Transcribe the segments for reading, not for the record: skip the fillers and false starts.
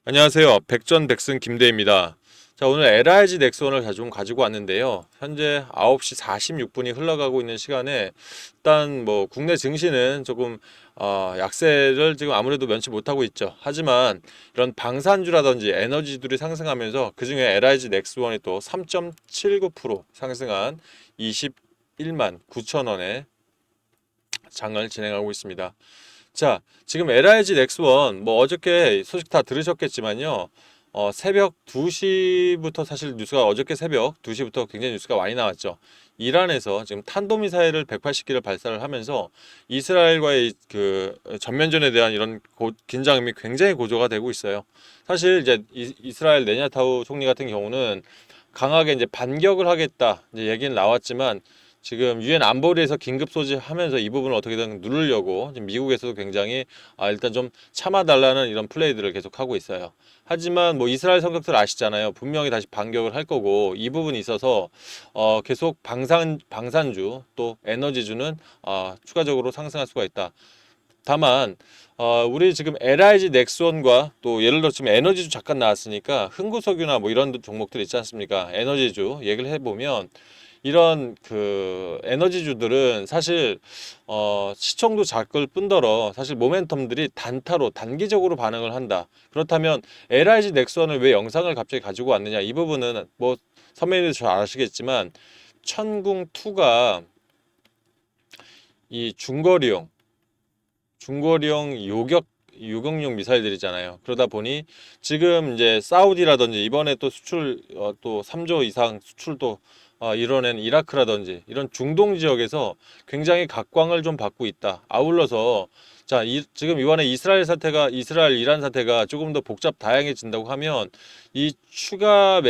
안녕하세요. 백전백승 김대입니다. 자, 오늘 LIG 넥슨을 좀 가지고 왔는데요. 현재 9시 46분이 흘러가고 있는 시간에 일단 뭐 국내 증시는 조금 약세를 지금 아무래도 면치 못하고 있죠. 하지만 이런 방산주라든지 에너지들이 상승하면서 그중에 LIG 넥슨이 또 3.79% 상승한 21만 9천 원에 장을 진행하고 있습니다. 자, 지금 LIG 넥스원 뭐 어저께 소식 다 들으셨겠지만요. 새벽 2시부터 사실 뉴스가 어저께 새벽 2시부터 굉장히 뉴스가 많이 나왔죠. 이란에서 지금 탄도미사일을 180기를 발사를 하면서 이스라엘과의 그 전면전에 대한 이런 긴장감이 굉장히 고조가 되고 있어요. 사실 이제 이스라엘 네냐타우 총리 같은 경우는 강하게 이제 반격을 하겠다 이제 얘기는 나왔지만 지금 유엔 안보리에서 긴급 소집하면서 이 부분을 어떻게든 누르려고 지금 미국에서도 굉장히 일단 좀 참아달라는 이런 플레이들을 계속 하고 있어요. 하지만 뭐 이스라엘 성격들 아시잖아요. 분명히 다시 반격을 할 거고 이 부분이 있어서 계속 방산주 또 에너지주는 추가적으로 상승할 수가 있다. 다만 우리 지금 LIG 넥스원과 또 예를 들어 지금 에너지주 잠깐 나왔으니까 흥구석유나 뭐 이런 종목들 있지 않습니까? 에너지주 얘기를 해보면 이런 그 에너지주들은 사실 시총도 작을 뿐더러 사실 모멘텀들이 단타로 단기적으로 반응을 한다. 그렇다면 LIG 넥슨을 왜 영상을 갑자기 가지고 왔느냐? 이 부분은 뭐 선배님들 잘 아시겠지만 천궁2가 이 중거리용 요격용 미사일들이잖아요. 그러다 보니 지금 이제 사우디라든지 이번에 또 수출 또 3조 이상 수출도 이뤄낸 이라크라든지 이런 중동 지역에서 굉장히 각광을 좀 받고 있다. 아울러서 자, 지금 이번에 이스라엘 이란 사태가 조금 더 복잡 다양해진다고 하면 이 추가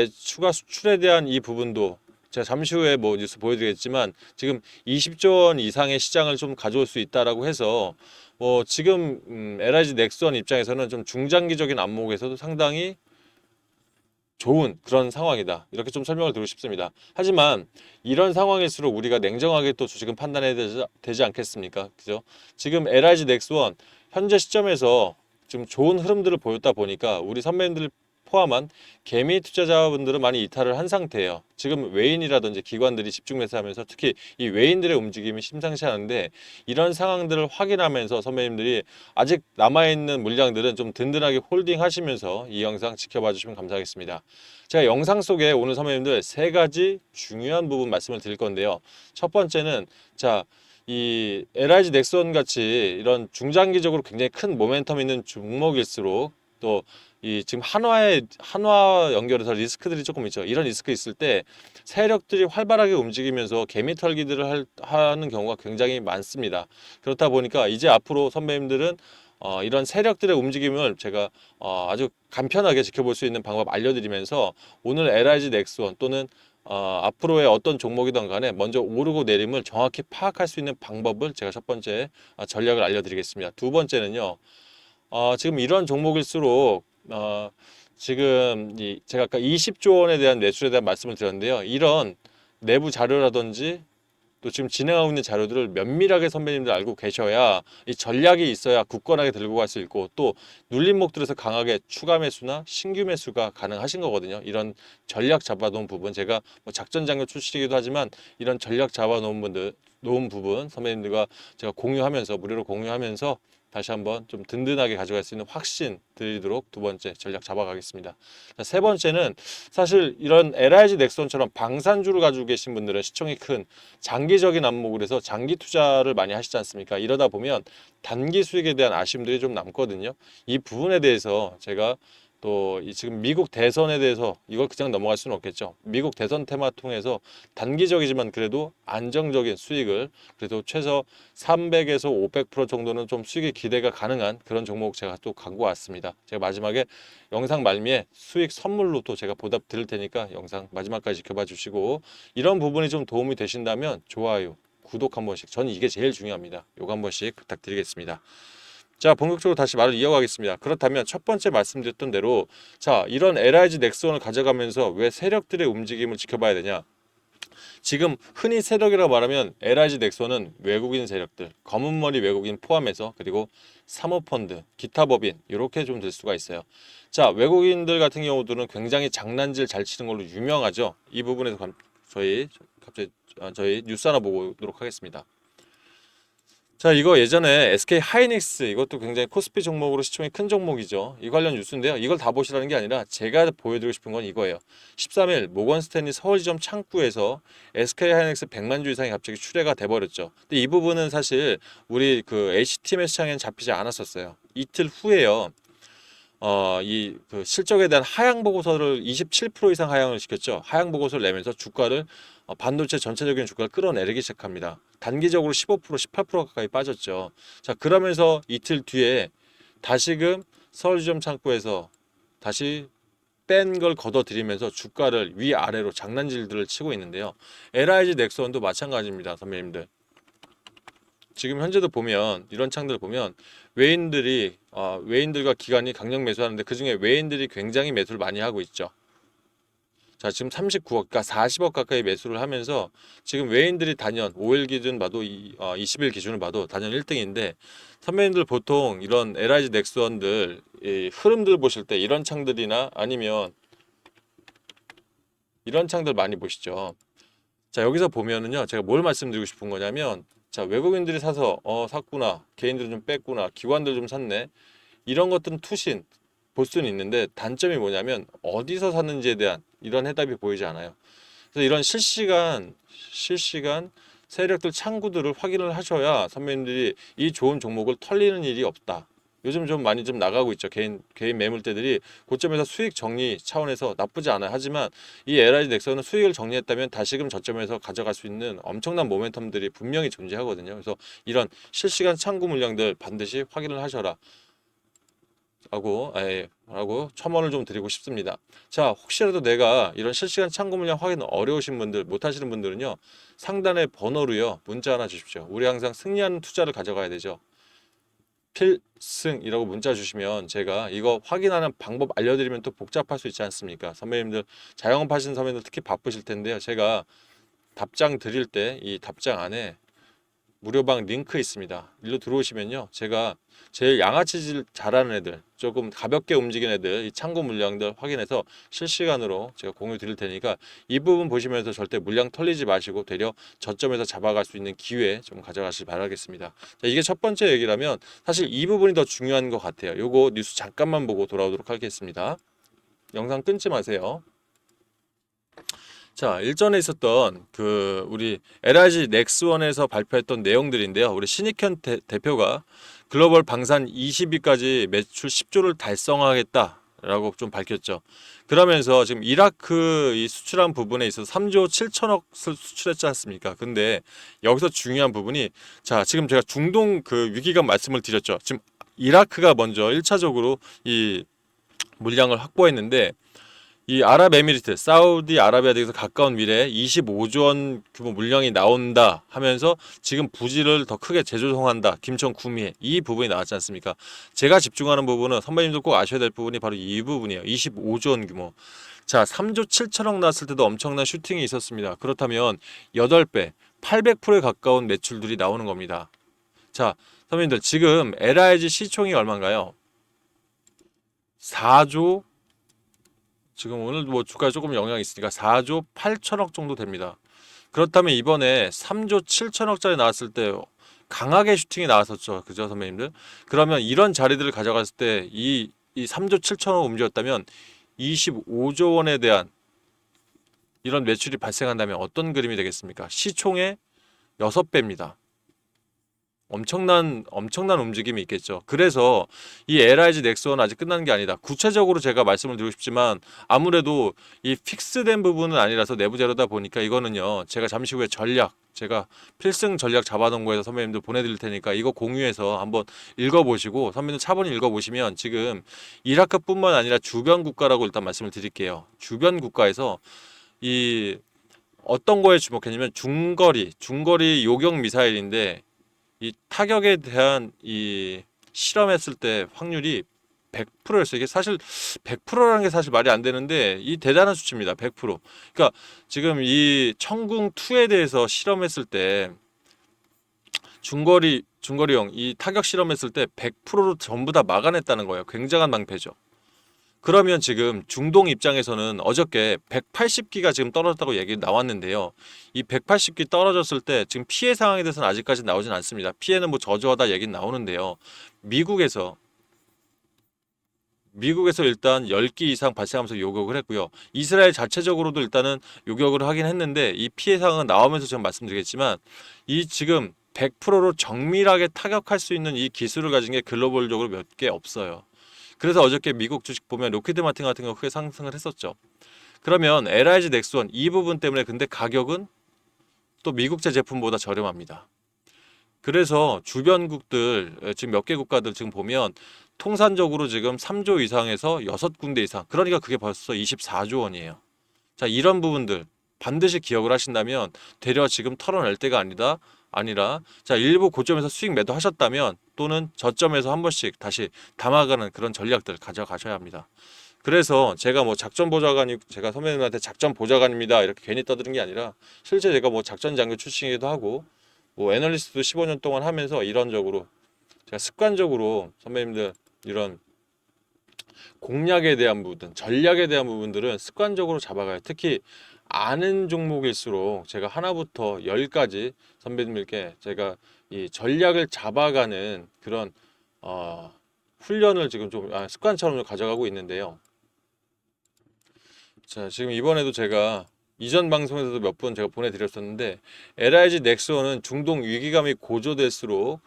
수출에 대한 이 부분도 제가 잠시 후에 뭐 뉴스 보여드리겠지만 지금 20조 원 이상의 시장을 좀 가져올 수 있다라고 해서 뭐 지금 LIG 넥슨 입장에서는 좀 중장기적인 안목에서도 상당히 좋은 그런 상황이다. 이렇게 좀 설명을 드리고 싶습니다. 하지만 이런 상황일수록 우리가 냉정하게 또 주식은 판단해야 되지 않겠습니까? 그죠? 지금 LIG 넥스원 현재 시점에서 지금 좋은 흐름들을 보였다 보니까 우리 선배님들 포함한 개미 투자자분들은 많이 이탈을 한 상태예요. 지금 외인이라든지 기관들이 집중 매수하면서 특히 이 외인들의 움직임이 심상치 않은데 이런 상황들을 확인하면서 선배님들이 아직 남아있는 물량들은 좀 든든하게 홀딩 하시면서 이 영상 지켜봐 주시면 감사하겠습니다. 제가 영상 속에 오늘 선배님들 세 가지 중요한 부분 말씀을 드릴 건데요. 첫 번째는 이 LIG 넥슨 같이 이런 중장기적으로 굉장히 큰 모멘텀 있는 종목일수록 또 이 지금 한화 연결해서 리스크들이 조금 있죠. 이런 리스크 있을 때 세력들이 활발하게 움직이면서 개미 털기들을 하는 경우가 굉장히 많습니다. 그렇다 보니까 이제 앞으로 선배님들은 이런 세력들의 움직임을 제가 아주 간편하게 지켜볼 수 있는 방법 알려드리면서 오늘 LIG 넥슨 또는 앞으로의 어떤 종목이든 간에 먼저 오르고 내림을 정확히 파악할 수 있는 방법을 제가 첫 번째 전략을 알려드리겠습니다. 두 번째는요. 지금 이런 종목일수록 지금 제가 아까 20조 원에 대한 매출에 대한 말씀을 드렸는데요. 이런 내부 자료라든지 또 지금 진행하고 있는 자료들을 면밀하게 선배님들 알고 계셔야 이 전략이 있어야 굳건하게 들고 갈 수 있고 또 눌림목들에서 강하게 추가 매수나 신규 매수가 가능하신 거거든요. 이런 전략 잡아놓은 부분 제가 뭐 작전 장교 출신이기도 하지만 이런 전략 놓은 부분 선배님들과 제가 공유하면서 무료로 공유하면서 다시 한번 좀 든든하게 가져갈 수 있는 확신 드리도록 두 번째 전략 잡아가겠습니다. 자, 세 번째는 사실 이런 LIG 넥슨처럼 방산주를 가지고 계신 분들은 시총이 큰 장기적인 안목을 해서 장기 투자를 많이 하시지 않습니까? 이러다 보면 단기 수익에 대한 아쉬움들이 좀 남거든요. 이 부분에 대해서 제가 또 지금 미국 대선에 대해서 이걸 그냥 넘어갈 수는 없겠죠. 미국 대선 테마 통해서 단기적이지만 그래도 안정적인 수익을 그래도 최소 300에서 500% 정도는 좀 수익이 기대가 가능한 그런 종목 제가 또 갖고 왔습니다. 제가 마지막에 영상 말미에 수익 선물로 또 제가 보답 드릴 테니까 영상 마지막까지 지켜봐 주시고 이런 부분이 좀 도움이 되신다면 좋아요, 구독 한 번씩 저는 이게 제일 중요합니다. 요거 한 번씩 부탁드리겠습니다. 자, 본격적으로 다시 말을 이어가겠습니다. 그렇다면 첫 번째 말씀드렸던 대로 이런 LIG 넥슨을 가져가면서 왜 세력들의 움직임을 지켜봐야 되냐? 지금 흔히 세력이라고 말하면 LIG 넥슨은 외국인 세력들, 검은머리 외국인 포함해서 그리고 사모펀드, 기타 법인 이렇게 좀 될 수가 있어요. 자, 외국인들 같은 경우들은 굉장히 장난질 잘 치는 걸로 유명하죠. 이 부분에서 저희 뉴스 하나 보도록 하겠습니다. 자, 이거 예전에 SK 하이닉스 이것도 굉장히 코스피 종목으로 시총이 큰 종목이죠. 이 관련 뉴스인데요. 이걸 다 보시라는 게 아니라 제가 보여드리고 싶은 건 이거예요. 13일 모건 스탠리 서울지점 창구에서 SK 하이닉스 100만 주 이상이 갑자기 출회가 돼버렸죠. 근데 이 부분은 사실 우리 그 HTMS 창에는 잡히지 않았었어요. 이틀 후에요. 이 그 실적에 대한 하향 보고서를 27% 이상 하향을 시켰죠. 하향 보고서를 내면서 주가를 반도체 전체적인 주가를 끌어내리기 시작합니다. 단기적으로 15%, 18% 가까이 빠졌죠. 자, 그러면서 이틀 뒤에 다시금 서울지점 창구에서 다시 뺀 걸 걷어들이면서 주가를 위아래로 장난질들을 치고 있는데요. LIG 넥슨도 마찬가지입니다, 선배님들. 지금 현재도 보면 이런 창들을 보면 외인들과 기관이 강력 매수하는데 그중에 외인들이 굉장히 매수를 많이 하고 있죠. 자, 지금 39억, 그러니까 40억 가까이 매수를 하면서 지금 외인들이 단연 5일 기준 봐도 20일 기준을 봐도 단연 1등인데 선배님들 보통 이런 LIG 넥슨들 흐름들 보실 때 이런 창들이나 아니면 이런 창들 많이 보시죠. 자, 여기서 보면은요, 제가 뭘 말씀드리고 싶은 거냐면, 자, 외국인들이 사서, 샀구나. 개인들은 좀 뺐구나. 기관들 좀 샀네. 이런 것들은 투신, 볼 수는 있는데, 단점이 뭐냐면, 어디서 샀는지에 대한 이런 해답이 보이지 않아요. 그래서 이런 실시간 세력들 창구들을 확인을 하셔야 선배님들이 이 좋은 종목을 털리는 일이 없다. 요즘 좀 많이 좀 나가고 있죠. 개인 매물대들이 고점에서 수익 정리 차원에서 나쁘지 않아요. 하지만 이 LIG 넥슨은 수익을 정리했다면 다시금 저점에서 가져갈 수 있는 엄청난 모멘텀들이 분명히 존재하거든요. 그래서 이런 실시간 창구 물량들 반드시 확인을 하셔라. 라고 첨언을 좀 드리고 싶습니다. 자, 혹시라도 내가 이런 실시간 창구 물량 확인 어려우신 분들, 못 하시는 분들은요, 상단의 번호로요, 문자 하나 주십시오. 우리 항상 승리하는 투자를 가져가야 되죠. 필승이라고 문자 주시면 제가 이거 확인하는 방법 알려드리면 또 복잡할 수 있지 않습니까? 선배님들, 자영업하시는 선배님들 특히 바쁘실 텐데요. 제가 답장 드릴 때 이 답장 안에 무료방 링크 있습니다. 일로 들어오시면요. 제가 제일 양아치질 잘하는 애들, 조금 가볍게 움직이는 애들, 이 창고 물량들 확인해서 실시간으로 제가 공유 드릴 테니까 이 부분 보시면서 절대 물량 털리지 마시고 되려 저점에서 잡아갈 수 있는 기회 좀 가져가시기 바라겠습니다. 자, 이게 첫 번째 얘기라면 사실 이 부분이 더 중요한 것 같아요. 요거 뉴스 잠깐만 보고 돌아오도록 하겠습니다. 영상 끊지 마세요. 자, 일전에 있었던 그 우리 LIG 넥스원에서 발표했던 내용들인데요. 우리 신익현 대표가 글로벌 방산 20위까지 매출 10조를 달성하겠다라고 좀 밝혔죠. 그러면서 지금 이라크 이 수출한 부분에 있어서 3조 7천억 수출했지 않습니까? 근데 여기서 중요한 부분이 자, 지금 제가 중동 그 위기가 말씀을 드렸죠. 지금 이라크가 먼저 1차적으로 이 물량을 확보했는데 이 아랍에미리트, 사우디아라비아에서 가까운 미래에 25조 원 규모 물량이 나온다 하면서 지금 부지를 더 크게 재조성한다. 김천 구미에 이 부분이 나왔지 않습니까? 제가 집중하는 부분은 선배님도 꼭 아셔야 될 부분이 바로 이 부분이에요. 25조 원 규모. 자, 3조 7천억 나왔을 때도 엄청난 슈팅이 있었습니다. 그렇다면 8배, 800%에 가까운 매출들이 나오는 겁니다. 자, 선배님들 지금 LIG 시총이 얼마인가요? 4조 지금 오늘 뭐 주가에 조금 영향이 있으니까 4조 8천억 정도 됩니다. 그렇다면 이번에 3조 7천억짜리 나왔을 때 강하게 슈팅이 나왔었죠. 그죠, 선배님들? 그러면 이런 자리들을 가져갔을 때 이 3조 7천억 움직였다면 25조 원에 대한 이런 매출이 발생한다면 어떤 그림이 되겠습니까? 시총의 6배입니다. 엄청난 움직임이 있겠죠. 그래서 이 LIG 넥슨은 아직 끝난 게 아니다. 구체적으로 제가 말씀을 드리고 싶지만 아무래도 이 픽스된 부분은 아니라서 내부 자료다 보니까 이거는요. 제가 잠시 후에 제가 필승 전략 잡아놓은 거에서 선배님들 보내드릴 테니까 이거 공유해서 한번 읽어보시고 선배님들 차분히 읽어보시면 지금 이라크뿐만 아니라 주변 국가라고 일단 말씀을 드릴게요. 주변 국가에서 이 어떤 거에 주목했냐면 중거리 요격 미사일인데 이 타격에 대한 이 실험했을 때 확률이 100%였어요. 이게 사실 100%라는 게 사실 말이 안 되는데 이 대단한 수치입니다. 100%. 그러니까 지금 이 청궁2에 대해서 실험했을 때 중거리용 이 타격 실험했을 때 100%로 전부 다 막아냈다는 거예요. 굉장한 방패죠. 그러면 지금 중동 입장에서는 어저께 180기가 지금 떨어졌다고 얘기 나왔는데요. 이 180기 떨어졌을 때 지금 피해 상황에 대해서는 아직까지 나오진 않습니다. 피해는 뭐 저조하다 얘기는 나오는데요. 미국에서 일단 10기 이상 발생하면서 요격을 했고요. 이스라엘 자체적으로도 일단은 요격을 하긴 했는데 이 피해 상황은 나오면서 제가 말씀드리겠지만 이 지금 100%로 정밀하게 타격할 수 있는 이 기술을 가진 게 글로벌적으로 몇 개 없어요. 그래서 어저께 미국 주식 보면 로키드 마틴 같은 거 크게 상승을 했었죠. 그러면 LIG 넥스원 이 부분 때문에 근데 가격은 또 미국제 제품보다 저렴합니다. 그래서 주변국들 지금 몇 개 국가들 지금 보면 통산적으로 지금 3조 이상에서 6군데 이상, 그러니까 그게 벌써 24조 원이에요. 자, 이런 부분들 반드시 기억을 하신다면 되려 지금 털어낼 때가 아니라 자, 일부 고점에서 수익 매도 하셨다면 또는 저점에서 한 번씩 다시 담아가는 그런 전략들 가져가셔야 합니다. 그래서 제가 뭐 작전 보좌관이 제가 선배님한테 작전 보좌관입니다 이렇게 괜히 떠드는 게 아니라 실제 제가 뭐 작전 장교 출신이기도 하고 뭐 애널리스트도 15년 동안 하면서 이런적으로 제가 습관적으로 선배님들 이런 공략에 대한 부분, 전략에 대한 부분들은 습관적으로 잡아가요. 특히 아는 종목일수록 제가 하나부터 열까지 선배님들께 제가 이 전략을 잡아가는 그런 훈련을 지금 좀 습관처럼 가져가고 있는데요. 자, 지금 이번에도 제가 이전 방송에서도 몇 번 제가 보내드렸었는데 LIG 넥스원은 중동 위기감이 고조될수록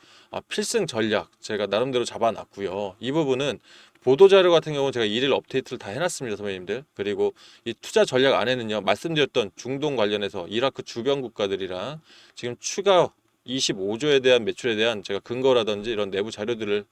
필승 전략 제가 나름대로 잡아놨고요. 이 부분은 보도자료 같은 경우는 제가 일일 업데이트를 다 해놨습니다, 선배님들. 그리고 이 투자 전략 안에는요, 말씀드렸던 중동 관련해서 이라크 주변 국가들이랑 지금 추가 25조에 대한 매출에 대한 제가 근거라든지 이런 내부 자료들을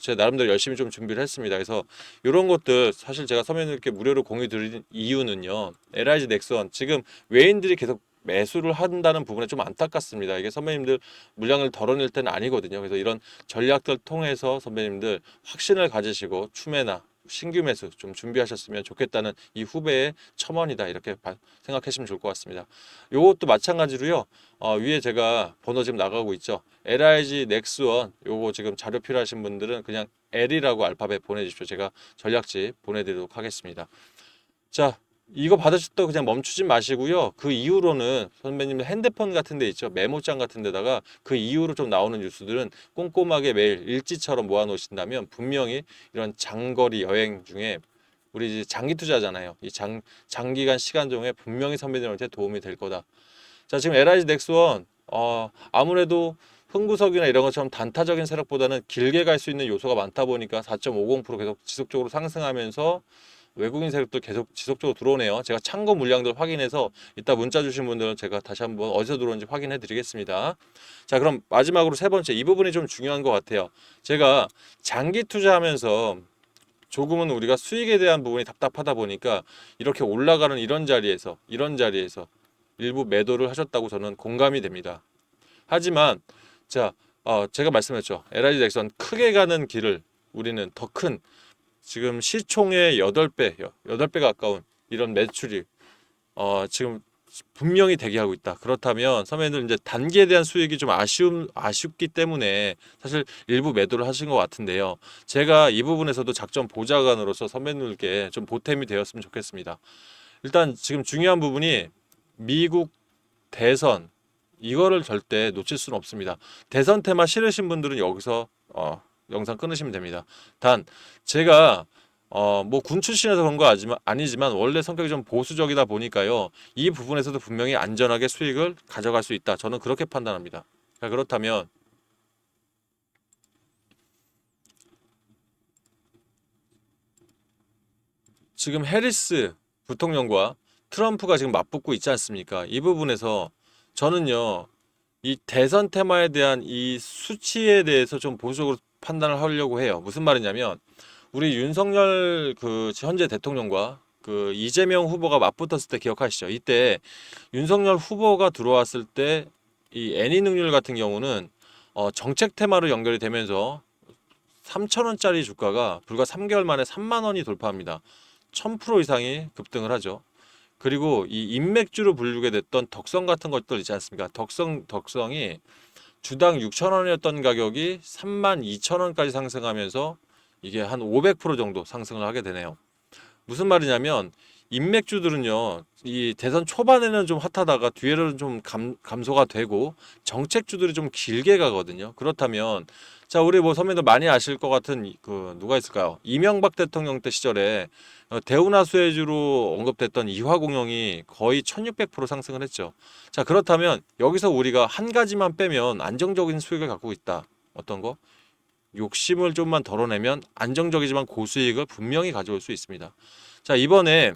제 나름대로 열심히 좀 준비를 했습니다. 그래서 이런 것들 사실 제가 서면님께 무료로 공유 드린 이유는요. LIG 넥스원 지금 외인들이 계속 매수를 한다는 부분에 좀 안타깝습니다. 이게 선배님들 물량을 덜어낼 때는 아니거든요. 그래서 이런 전략들 통해서 선배님들 확신을 가지시고 추매나 신규 매수 좀 준비하셨으면 좋겠다는 이 후배의 첨언이다 이렇게 생각하시면 좋을 것 같습니다. 요것도 마찬가지로요. 위에 제가 번호 지금 나가고 있죠. LIG 넥스원 요거 지금 자료 필요하신 분들은 그냥 L이라고 알파벳 보내주십시오. 제가 전략집 보내드리도록 하겠습니다. 자, 이거 받으셨다고 그냥 멈추지 마시고요. 그 이후로는 선배님 핸드폰 같은 데 있죠. 메모장 같은 데다가 그 이후로 좀 나오는 뉴스들은 꼼꼼하게 매일 일지처럼 모아 놓으신다면 분명히 이런 장거리 여행 중에 우리 이제 장기 투자잖아요. 이 장기간 시간 중에 분명히 선배님한테 도움이 될 거다. 자, 지금 LIG 넥스원 아무래도 흥구석이나 이런 것처럼 단타적인 세력보다는 길게 갈 수 있는 요소가 많다 보니까 4.50% 계속 지속적으로 상승하면서 외국인 세력도 계속 지속적으로 들어오네요. 제가 참고 물량들 확인해서 이따 문자 주신 분들은 제가 다시 한번 어디서 들어오는지 확인해 드리겠습니다. 자, 그럼 마지막으로 세 번째 이 부분이 좀 중요한 것 같아요. 제가 장기 투자하면서 조금은 우리가 수익에 대한 부분이 답답하다 보니까 이렇게 올라가는 이런 자리에서 일부 매도를 하셨다고 저는 공감이 됩니다. 하지만 자, 제가 말씀했죠. LIG 넥슨 크게 가는 길을 우리는 더 큰 지금 시총의 8배 가까운 이런 매출이 지금 분명히 대기하고 있다. 그렇다면 선배님들 이제 단기에 대한 수익이 좀 아쉽기 때문에 사실 일부 매도를 하신 것 같은데요. 제가 이 부분에서도 작전 보좌관으로서 선배님들께 좀 보탬이 되었으면 좋겠습니다. 일단 지금 중요한 부분이 미국 대선 이거를 절대 놓칠 수는 없습니다. 대선 테마 싫으신 분들은 여기서 영상 끊으시면 됩니다. 단 제가 뭐 군 출신에서 그런 거 아니지만 원래 성격이 좀 보수적이다 보니까요. 이 부분에서도 분명히 안전하게 수익을 가져갈 수 있다. 저는 그렇게 판단합니다. 자, 그렇다면 지금 해리스 부통령과 트럼프가 지금 맞붙고 있지 않습니까? 이 부분에서 저는요. 이 대선 테마에 대한 이 수치에 대해서 좀 보수적으로 판단을 하려고 해요. 무슨 말이냐면 우리 윤석열 그 현재 대통령과 그 이재명 후보가 맞붙었을 때 기억하시죠? 이때 윤석열 후보가 들어왔을 때 이 애니 능률 같은 경우는 정책 테마로 연결이 되면서 3,000원짜리 주가가 불과 3개월 만에 3만 원이 돌파합니다. 1000% 이상이 급등을 하죠. 그리고 이 인맥주로 불리게 됐던 덕성 같은 것들 있지 않습니까? 덕성이 주당 6,000원이었던 가격이 32,000원까지 상승하면서 이게 한 500% 정도 상승을 하게 되네요. 무슨 말이냐면 인맥주들은요, 이 대선 초반에는 좀 핫하다가 뒤에는 좀 감소가 되고 정책주들이 좀 길게 가거든요. 그렇다면 자, 우리 뭐 선배들 많이 아실 것 같은 그 누가 있을까요? 이명박 대통령 때 시절에 대우나 수혜주로 언급됐던 이화공영이 거의 1600% 상승을 했죠. 자, 그렇다면 여기서 우리가 한 가지만 빼면 안정적인 수익을 갖고 있다. 어떤 거? 욕심을 좀만 덜어내면 안정적이지만 고수익을 분명히 가져올 수 있습니다. 자, 이번에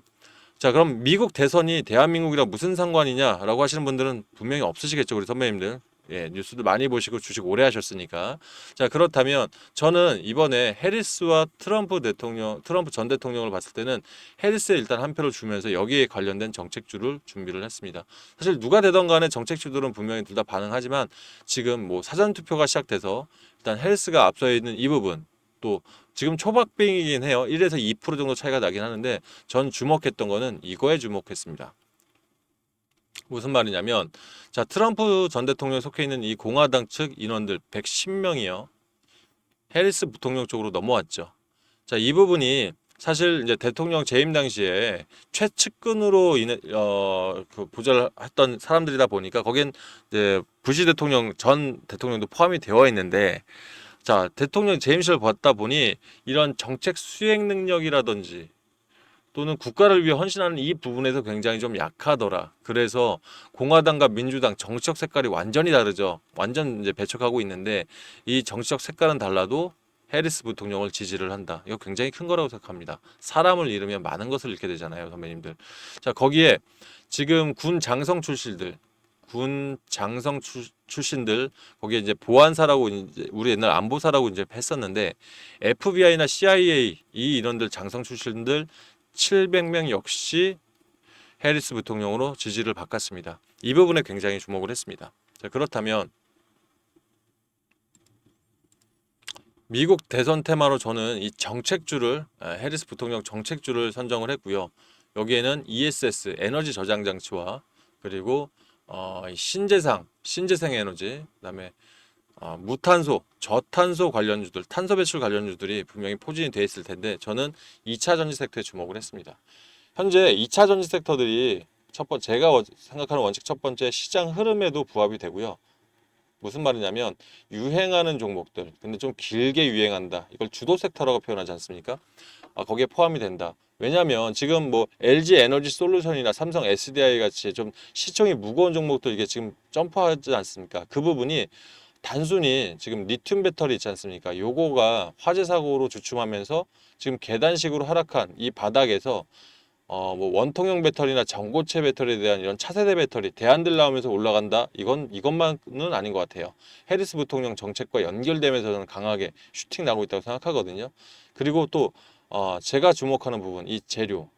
자, 그럼 미국 대선이 대한민국이랑 무슨 상관이냐라고 하시는 분들은 분명히 없으시겠죠, 우리 선배님들. 예, 뉴스도 많이 보시고 주식 오래 하셨으니까. 자, 그렇다면 저는 이번에 해리스와 트럼프 전 대통령을 봤을 때는 해리스에 일단 한 표를 주면서 여기에 관련된 정책주를 준비를 했습니다. 사실 누가 되던 간에 정책주들은 분명히 둘 다 반응하지만 지금 뭐 사전 투표가 시작돼서 일단 해리스가 앞서 있는 이 부분 또 지금 초박빙이긴 해요. 1에서 2% 정도 차이가 나긴 하는데 전 주목했던 거는 이거에 주목했습니다. 무슨 말이냐면 자, 트럼프 전 대통령에 속해 있는 이 공화당 측 인원들 110명이요. 해리스 부통령 쪽으로 넘어왔죠. 자, 이 부분이 사실 이제 대통령 재임 당시에 최측근으로 그 보좌했던 사람들이다 보니까 거긴 이제 부시 대통령 전 대통령도 포함이 되어 있는데 자, 대통령 재임식을 받다 보니 이런 정책 수행 능력이라든지 또는 국가를 위해 헌신하는 이 부분에서 굉장히 좀 약하더라. 그래서 공화당과 민주당 정치적 색깔이 완전히 다르죠. 완전 이제 배척하고 있는데 이 정치적 색깔은 달라도 해리스 부통령을 지지를 한다. 이거 굉장히 큰 거라고 생각합니다. 사람을 잃으면 많은 것을 잃게 되잖아요, 선배님들. 자, 거기에 지금 출신들 거기에 이제 보안사라고 이제 우리 옛날 안보사라고 이제 했었는데 FBI나 CIA 이 인원들 장성 출신들 700명 역시 해리스 부통령으로 지지를 바꿨습니다. 이 부분에 굉장히 주목을 했습니다. 자, 그렇다면 미국 대선 테마로 저는 이 정책주를 해리스 부통령 정책주를 선정을 했고요. 여기에는 ESS 에너지 저장 장치와 그리고 신재생 에너지, 그다음에 무탄소, 저탄소 관련주들, 탄소 배출 관련주들이 분명히 포진이 되어 있을 텐데 저는 2차 전지 섹터에 주목을 했습니다. 현재 2차 전지 섹터들이 제가 생각하는 원칙 첫 번째 시장 흐름에도 부합이 되고요. 무슨 말이냐면 유행하는 종목들, 근데 좀 길게 유행한다. 이걸 주도 섹터라고 표현하지 않습니까? 거기에 포함이 된다. 왜냐하면 지금 뭐 LG 에너지 솔루션이나 삼성 SDI 같이 좀 시총이 무거운 종목들 이게 지금 점프하지 않습니까? 그 부분이 단순히 지금 리튬 배터리 있지 않습니까? 요거가 화재 사고로 주춤하면서 지금 계단식으로 하락한 이 바닥에서 뭐 원통형 배터리나 전고체 배터리에 대한 이런 차세대 배터리 대안들 나오면서 올라간다. 이것만은 아닌 것 같아요. 해리스 부통령 정책과 연결되면서 저는 강하게 슈팅 나고 있다고 생각하거든요. 그리고 또 제가 주목하는 부분, 이 재료.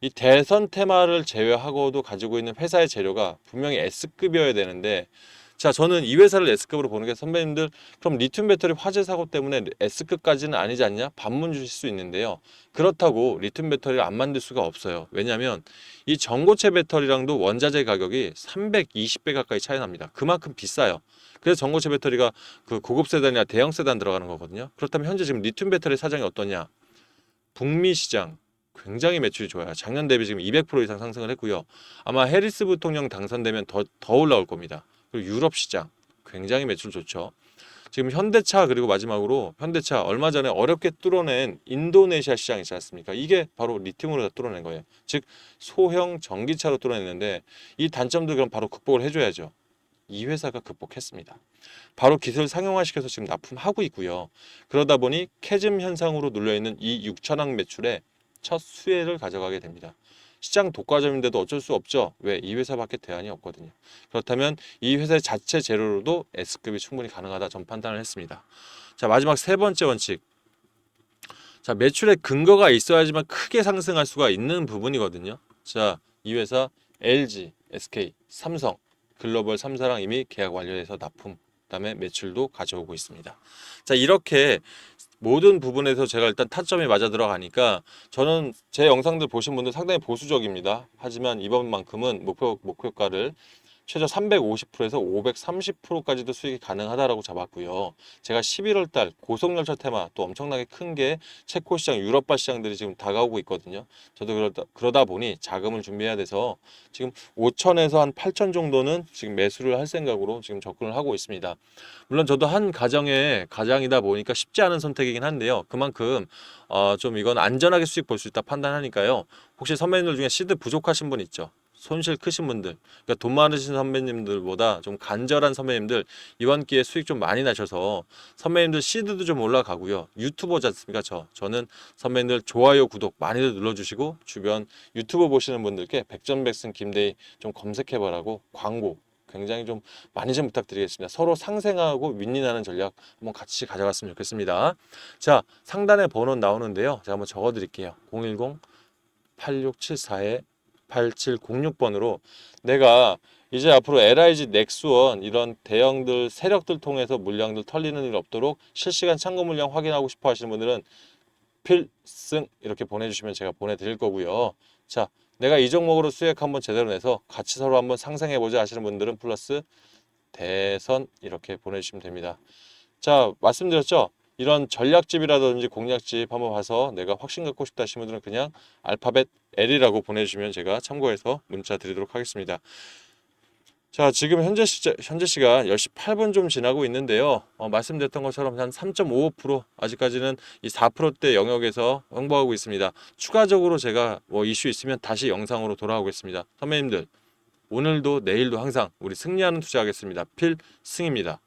이 대선 테마를 제외하고도 가지고 있는 회사의 재료가 분명히 S급이어야 되는데 자, 저는 이 회사를 S급으로 보는 게 선배님들 그럼 리튬 배터리 화재 사고 때문에 S급까지는 아니지 않냐? 반문 주실 수 있는데요. 그렇다고 리튬 배터리를 안 만들 수가 없어요. 왜냐하면 이 전고체 배터리랑도 원자재 가격이 320배 가까이 차이 납니다. 그만큼 비싸요. 그래서 전고체 배터리가 그 고급 세단이나 대형 세단 들어가는 거거든요. 그렇다면 현재 지금 리튬 배터리 사정이 어떠냐? 북미 시장 굉장히 매출이 좋아요. 작년 대비 지금 200% 이상 상승을 했고요. 아마 해리스 부통령 당선되면 더 올라올 겁니다. 그리고 유럽 시장 굉장히 매출 좋죠. 지금 현대차 그리고 마지막으로 현대차 얼마 전에 어렵게 뚫어낸 인도네시아 시장 있지 않습니까? 이게 바로 리튬으로 다 뚫어낸 거예요. 즉 소형 전기차로 뚫어냈는데 이 단점들 그럼 바로 극복을 해줘야죠. 이 회사가 극복했습니다. 바로 기술 상용화시켜서 지금 납품하고 있고요. 그러다 보니 캐즘 현상으로 눌려있는 이 6천억 매출에 첫 수혜를 가져가게 됩니다. 시장 독과점인데도 어쩔 수 없죠. 왜? 이 회사밖에 대안이 없거든요. 그렇다면 이 회사 자체 재료로도 S급이 충분히 가능하다 전 판단을 했습니다. 자, 마지막 세 번째 원칙. 자, 매출에 근거가 있어야지만 크게 상승할 수가 있는 부분이거든요. 자, 이 회사 LG, SK, 삼성, 글로벌 3사랑 이미 계약 완료해서 납품, 그다음에 매출도 가져오고 있습니다. 자, 이렇게 모든 부분에서 제가 일단 타점이 맞아 들어가니까 저는 제 영상들 보신 분들 상당히 보수적입니다. 하지만 이번만큼은 목표가를 최저 350%에서 530%까지도 수익이 가능하다라고 잡았고요. 제가 11월 달 고속열차 테마 또 엄청나게 큰 게 체코 시장, 유럽바 시장들이 지금 다가오고 있거든요. 저도 그러다 보니 자금을 준비해야 돼서 지금 5천에서 한 8천 정도는 지금 매수를 할 생각으로 지금 접근을 하고 있습니다. 물론 저도 한 가정의 가장이다 보니까 쉽지 않은 선택이긴 한데요. 그만큼 좀 이건 안전하게 수익 볼 수 있다 판단하니까요. 혹시 선배님들 중에 시드 부족하신 분 있죠? 손실 크신 분들, 그러니까 돈 많으신 선배님들보다 좀 간절한 선배님들 이번 기회에 수익 좀 많이 나셔서 선배님들 시드도 좀 올라가고요. 유튜버지 않습니까? 저는 선배님들 좋아요, 구독 많이들 눌러주시고 주변 유튜버 보시는 분들께 백전백승 김대희 좀 검색해보라고 광고 굉장히 좀 많이 좀 부탁드리겠습니다. 서로 상생하고 윈윈하는 전략 한번 같이 가져갔으면 좋겠습니다. 자, 상단에 번호 나오는데요. 제가 한번 적어 드릴게요. 010-8674에 8706번으로 내가 이제 앞으로 LIG 넥스원 이런 대형들 세력들 통해서 물량들 털리는 일 없도록 실시간 참고 물량 확인하고 싶어 하시는 분들은 필승 이렇게 보내주시면 제가 보내드릴 거고요. 자, 내가 이 종목으로 수익 한번 제대로 내서 같이 서로 한번 상생해보자 하시는 분들은 플러스 대선 이렇게 보내주시면 됩니다. 자, 말씀드렸죠? 이런 전략집이라든지 공략집 한번 봐서 내가 확신 갖고 싶다 하시는 분들은 그냥 알파벳 L이라고 보내주시면 제가 참고해서 문자 드리도록 하겠습니다. 자, 지금 현재 시간 10시 8분 좀 지나고 있는데요. 말씀드렸던 것처럼 한 3.55% 아직까지는 이 4%대 영역에서 홍보하고 있습니다. 추가적으로 제가 뭐 이슈 있으면 다시 영상으로 돌아오겠습니다. 선배님들, 오늘도 내일도 항상 우리 승리하는 투자하겠습니다. 필승입니다.